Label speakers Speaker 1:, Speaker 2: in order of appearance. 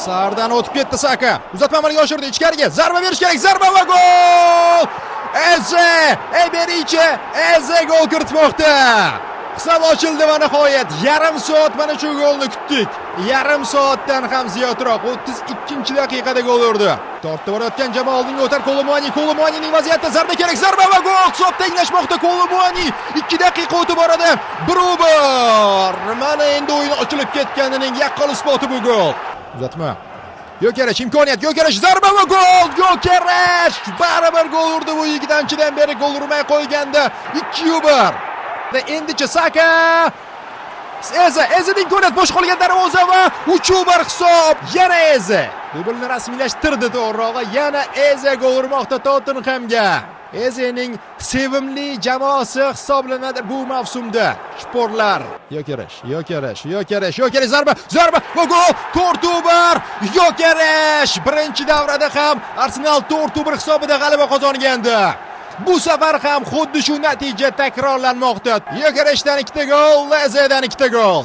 Speaker 1: Sardan o'tib ketdi Saka. Uzatma amalga oshirdi ichkariga. Zarba berish kerak. Zarba va gol! Eze gol kiritmoqda. Hisob ochildi va nihoyat yarim soat mana shu golni kutdik. Yarim soatdan ham ziyodroq 32-daqiqada gol urdi. Tortib borayotgan jamoa oldinga o'tar Kolomuanining vaziyatida zarba kerak. Zarba va gol. Hisob tenglashmoqda Kolomuani. 2 daqiqa o'tib boradi. Birobar. Mana endi o'yin ochilib ketganining yaqqol isboti bu gol. Uzatma. Yo'kerash imkoniyat. Yo'kerash zarba va gol. Yo'kerash baribir gol urdi bu yigit anchadan beri gol urmay qo'ygandi. 2-1. Endicha Saka Eze'ning imkoniyat bo'sh qolgan darvoza va 3-1 hisob. Yana Eze dublni rasmiylashtirdi to'g'rirog'i. Yana Eze gol urmoqda Tottenhamga. Eze'ning sevimli jamoasi hisoblanadi bu mavsumda. Shporlar. Yo'kerash zarba va gol. 4-1. Yo'kerash birinchi davrada ham Arsenal 4-1 hisobida g'alaba qozongandi. Bu safar ham xuddi shu natija takrorlanmoqda. Yo'kerashdan 2 gol, Eze'dan 2 gol.